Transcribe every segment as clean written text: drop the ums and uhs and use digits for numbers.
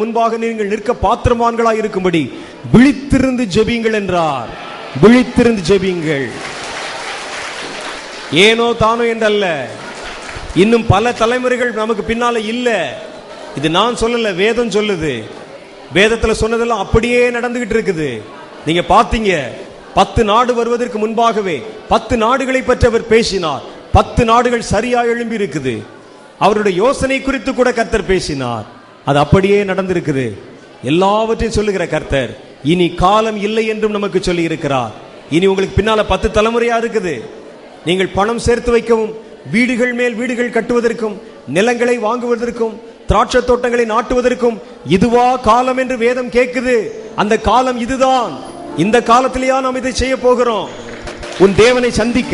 முன்பாக நீங்கள் நிற்க பாத்திரவான்களாய் இருக்கும்படி விழித்திருந்து ஜெபியுங்கள் என்றார். விழித்திருந்து ஜெபியுங்கள். ஏனோ தானோ என்றல்ல. இன்னும் பல தலைமுறைகள் நமக்கு பின்னால இல்ல. இது நான் சொல்லல, வேதம் சொல்லுது. வேதத்துல சொன்னதெல்லாம் அப்படியே நடந்துகிட்டு இருக்குது. நீங்க பாத்தீங்க, 10 நாடு வருவதற்கு முன்பாகவே 10 நாடுகளை பற்றி அவர் பேசினார். 10 நாடுகள் சரியா எழும்பி இருக்குது. அவருடைய யோசனை குறித்து கூட கர்த்தர் பேசினார். அது அப்படியே நடந்திருக்குது. எல்லாவற்றையும் சொல்லுகிற கர்த்தர் இனி காலம் இல்லை என்றும் நமக்கு சொல்லி இருக்கிறார். இனி உங்களுக்கு பின்னால 10 தலைமுறையா இருக்குது. நீங்கள் பணம் சேர்த்து வைக்கவும், வீடுகள் மேல் வீடுகள் கட்டுவதற்கும், நிலங்களை வாங்குவதற்கும், திராட்சை தோட்டங்களை நாட்டுவதற்கும் இதுவா காலம் என்று வேதம் கேட்குது. அந்த காலம் இதுதான். இந்த காலத்திலேயா நாம் இதை செய்ய போகிறோம். உன் தேவனை சந்திக்க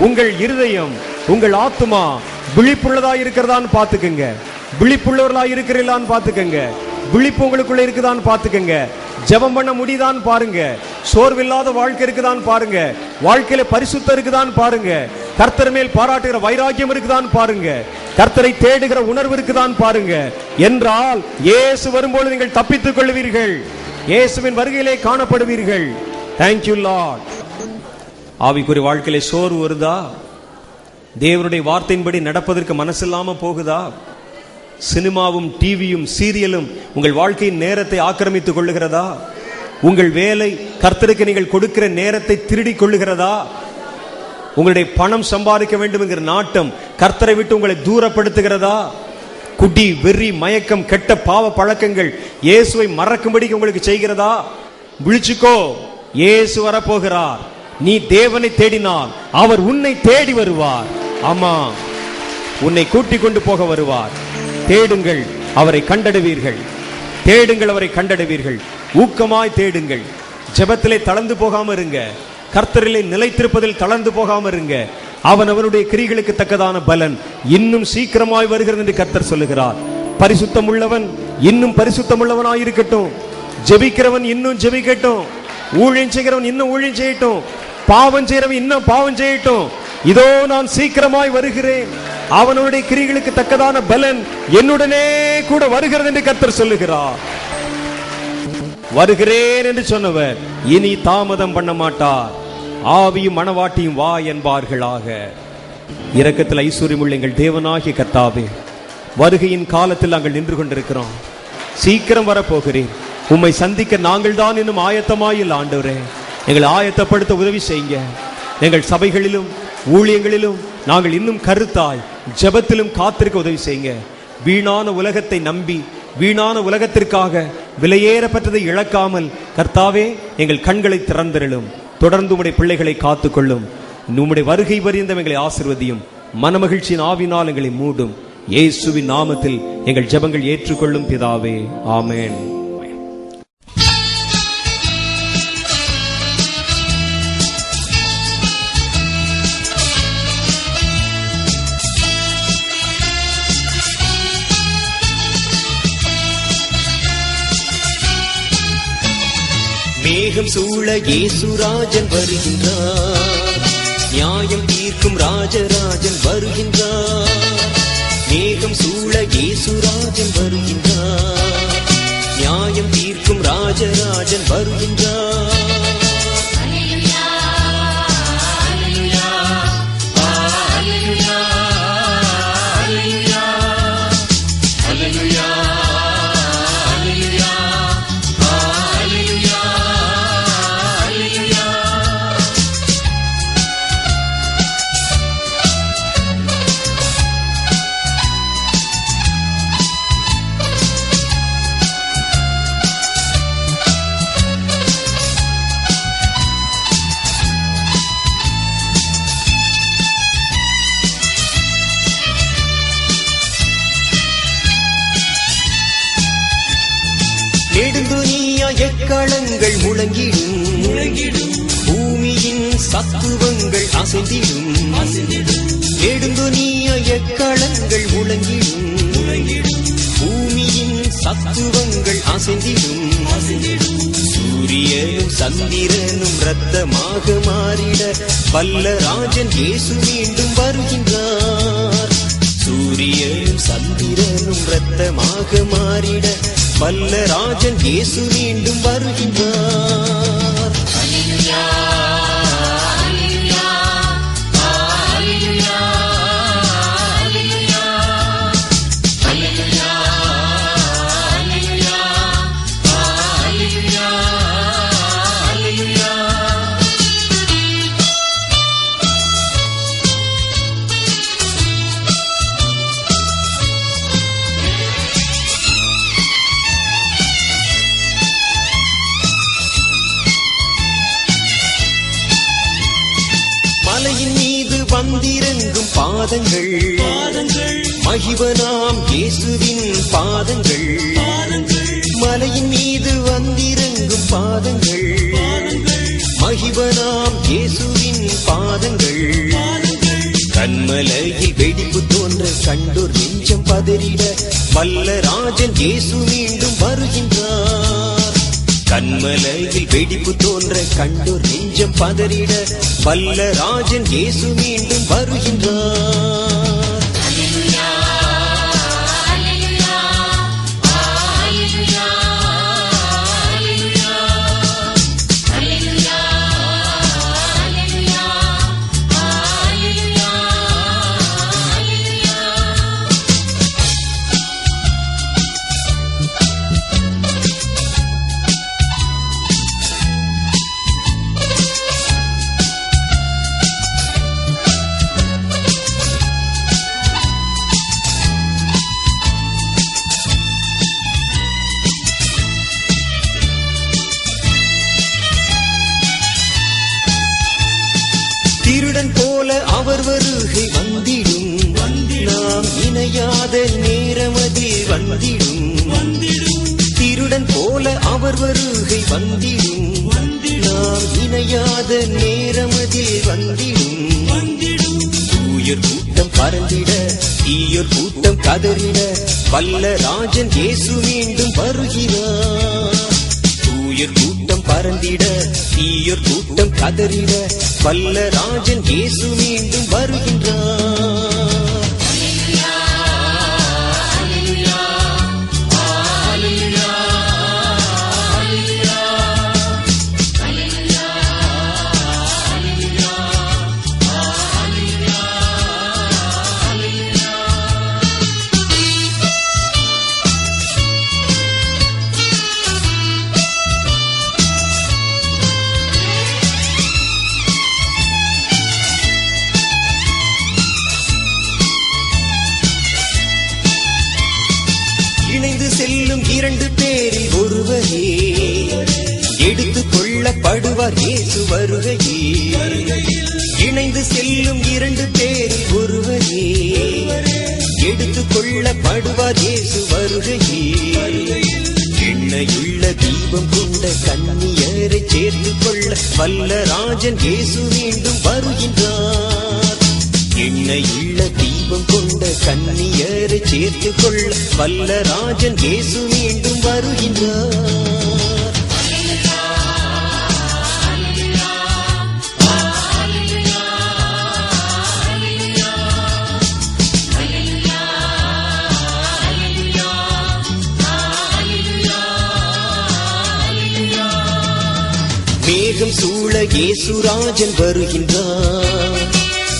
உங்கள் இருதயம், உங்கள் ஆத்துமா விழிப்புள்ளதா இருக்கிறதான்னு பாத்துக்கங்க. விழிப்புள்ளவர்களா இருக்கிறீங்களான்னு பாத்துக்கங்க. விழிப்பு உங்களுக்குள்ள இருக்குதான்னு பாத்துக்கங்க. ஜெபம் பண்ண முடியுதான்னு பாருங்க. சோர்வில்லாத வாழ்க்கை இருக்குதான்னு பாருங்க. வாழ்க்கையில பரிசுத்தம் இருக்குதான்னு பாருங்க. கர்த்தர் மேல் பாராட்டுகிற வைராக்கியம் இருக்குதான்னு பாருங்க. கர்த்தரை தேடுகிற உணர்வு இருக்குதான்னு பாருங்க. என்றால் இயேசு வரும்போது நீங்கள் தப்பித்துக் கொள்வீர்கள். இயேசுவின் வருகையிலே காணப்படுவீர்கள். Thank you Lord. ஆவிக்குரிய வாழ்க்கையிலே சோர்வு வருதா? தேவனுடைய வார்த்தையின்படி நடப்பதற்கு மனசில்லாம போகுதா? சினிமாவும் டிவியும் சீரியலும் உங்கள் வாழ்க்கையின் நேரத்தை ஆக்கிரமித்துக் கொள்ளுகிறதா? உங்கள் வேலை கர்த்தருக்கு நீங்கள் கொடுக்கிற நேரத்தை திருடி கொள்ளுகிறதா? உங்களுடைய பணம் சம்பாதிக்க வேண்டும் என்கிற நாட்டம் கர்த்தரை விட்டு உங்களை தூரப்படுத்துகிறதா? குடி, வெறி, மயக்கம், கெட்ட பாவ பழக்கங்கள் இயேசுவை மறக்கும்படி உங்களுக்கு செய்கிறதா? விழிச்சுக்கோ, இயேசு வரப்போகிறார். நீ தேவனை தேடினால் அவர் உன்னை தேடி வருவார். ஆமா, உன்னை கூட்டிக் கொண்டு போக வருவார். தேடுங்கள், அவரை கண்டடைவீர்கள். தேடுங்கள், அவரை கண்டடைவீர்கள். ஊக்கமாய் தேடுங்கள். ஜெபத்திலே தளர்ந்து போகாம இருங்க. கர்த்தரிலே நிலைத்திருப்பதில் தளர்ந்து போகாம இருங்க. அவனுடைய கிரிகளுக்கு தக்கதான பலன் இன்னும் சீக்கிரமாய் வருகிறது என்று கர்த்தர் சொல்லுகிறார். பரிசுத்தம் உள்ளவன் இன்னும் பரிசுத்தம் உள்ளவனாயிருக்கட்டும். ஜெபிக்கிறவன் இன்னும் ஜெபிக்கட்டும். ஊழியம் செய்கிறவன் இன்னும் ஊழியம் செய்யட்டும். பாவம் செய்கிறவன் இன்னும் பாவம் செய்யட்டும். இதோ நான் சீக்கிரமாய் வருகிறேன். அவனுடைய கிரிகளுக்கு தக்கதான பலன் என்னுடனே கூட வருகிறது என்று கர்த்தர் சொல்லுகிறார். வருகிறேன் என்று சொன்னவர் இனி தாமதம் பண்ண மாட்டார். ஆவியும் மனவாட்டியும் வா என்பார்களாக. இரக்கத்தில் ஐஸ்வர்யமுள்ள எங்கள் தேவனாகிய கர்த்தாவே, வருகையின் காலத்தில் நாங்கள் நின்று கொண்டிருக்கிறோம். சீக்கிரம் வரப்போகிறேன். உம்மை சந்திக்க நாங்கள் தான் இன்னும் ஆயத்தமாயில் ஆண்டவரே, எங்களை ஆயத்தப்படுத்த உதவி செய்யுங்க. எங்கள் சபைகளிலும் ஊழியங்களிலும் நாங்கள் இன்னும் கருத்தாய் ஜெபத்திலும் காத்திருக்க உதவி செய்யுங்க. வீணான உலகத்தை நம்பி, வீணான உலகத்திற்காக விலையேறப்பட்டதை இழக்காமல் கர்த்தாவே எங்கள் கண்களை திறந்திரலும். தொடர்ந்து உம்முடைய பிள்ளைகளை காத்துக்கொள்ளும். உம்முடைய வருகை பரியந்தம் எங்களை ஆசீர்வதியும். மனமகிழ்ச்சியின் ஆவினால் எங்களை மூடும். இயேசுவின் நாமத்தில் எங்கள் ஜெபங்கள் ஏற்றுக்கொள்ளும் பிதாவே, ஆமென். மேகம் சூழ இயேசுராஜன் வருகின்றார். நியாயம் தீர்க்கும் ராஜராஜன் வருகின்றார். மேகம் சூழ இயேசுராஜன் வருகின்றார். நியாயம் தீர்க்கும் ராஜராஜன் வருகின்றார். நெடுந்துனியா எக்காலங்கள் முழங்கிடும். பூமியின் சத்துவங்கள் அசைந்திடும். நெடுந்துனியா எக்காலங்கள் முழங்கிடும். பூமியின் சத்துவங்கள் அசைந்திடும். சூரியனும் சந்திரனும் இரத்தமாக மாறிட வல்ல ராஜன் இயேசு மீண்டும் வருகின்றார். சூரியனும் சந்திரனும் இரத்தமாக மாறிட வல்ல ராஜன் இயேசு மீண்டும் வருகின்றார். அல்லேலூயா அல்லேலூயா அல்லேலூயா அல்லேலூயா அல்லேலூயா அல்லேலூயா அல்லேலூயா அல்லேலூயா. மலையின் மீது வந்திறங்கும் பாதங்கள் மகிவனாம் இயேசுவின் பாதங்கள். மலையின் மீது வந்திறங்கும் பாதங்கள் மகிவனாம் இயேசுவின் பாதங்கள். கண்மலையில் வெடிப்பு தோன்ற கண்டோர் நெஞ்சம் பதறிட வல்ல ராஜன் இயேசு மீண்டும் வருகின்றார். கண்மலையில் வெடிப்பு தோன்ற கண்டோர் நெஞ்சம் பதறிட வல்ல ராஜன் இயேசு மீண்டும் வருகின்றார். அல்லேலூயா அல்லேலூயா அல்லேலூயா அல்லேலூயா அல்லேலூயா அல்லேலூயா அல்லேலூயா அல்லேலூயா. திருடன் போல அவர் வருகை வந்திடும். நாம் இணையாத நேரமதில் வந்திடும். திருடன் போல அவர் வருகை வந்திடும். நாம் இணையாத நேரமதில் வந்திடும். தூயர் கூட்டம் பறந்திட தீயோர் கூட்டம் கதறிட வல்ல ராஜன் இயேசு மீண்டும் வருகிறார். தூயர் கூட்டம் பறந்திட தீயோர் கூட்டம் கதறிட வல்ல ராஜன் இயேசு மீண்டும் வருகின்றார். அல்லேலூயா அல்லேலூயா அல்லேலூயா அல்லேலூயா அல்லேலூயா அல்லேலூயா அல்லேலூயா அல்லேலூயா. இணைந்து செல்லும் இரண்டு பேரில் ஒருவரே எடுத்துக் கொள்ளப்படுவார் இயேசு வருகையில். இணைந்து செல்லும் இரண்டு பேரில் ஒருவரே எடுத்துக் கொள்ளப்படுவார் இயேசு வருகையில். எண்ணெயுள்ள தீபம் கொண்ட கன்னியரை சேர்த்துக் கொள்ள வல்ல ராஜன் இயேசு மீண்டும் வருகின்றார். எண்ணெயுள்ள தீபம் கொண்ட கன்னியரை சேர்த்துக் கொள்ள வல்ல ராஜன் இயேசு மீண்டும் வருகின்றார். மேகம் சூழ இயேசுராஜன் வருகின்றார்.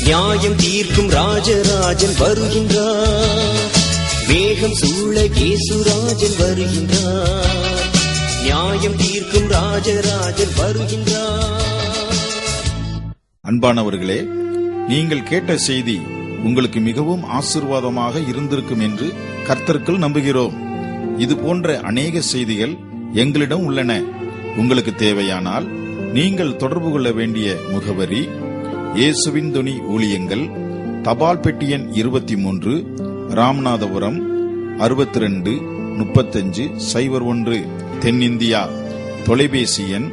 நியாயம் தீர்க்கும் ராஜராஜன் வருகின்றார். மேகம் சூழ இயேசுராஜன் வருகின்றார். நியாயம் தீர்க்கும் ராஜராஜன் வருகின்றார். அன்பானவர்களே, நீங்கள் கேட்ட செய்தி உங்களுக்கு மிகவும் ஆசீர்வாதமாக இருந்திருக்கும் என்று கர்த்தருக்குள் நம்புகிறோம். இது போன்ற அநேக செய்திகள் எங்களிடம் உள்ளன. உங்களுக்கு தேவையானால் நீங்கள் தொடர்பு கொள்ள வேண்டிய முகவரி: இயேசுவின் துணி ஊழியங்கள், தபால் பெட்டி எண் 23, ராமநாதபுரம் 623501, தென்னிந்தியா. தொலைபேசி எண்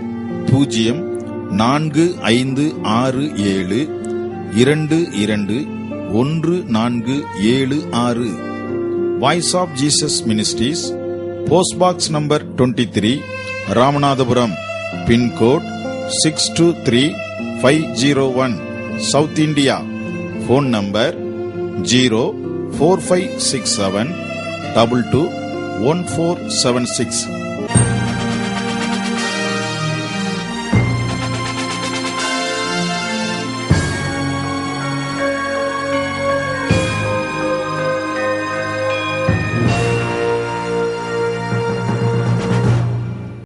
0457221476. Voice of Jesus ministries, post box number 23, Ramanathapuram, pincode 623501, south India. Phone number 0456722 1476.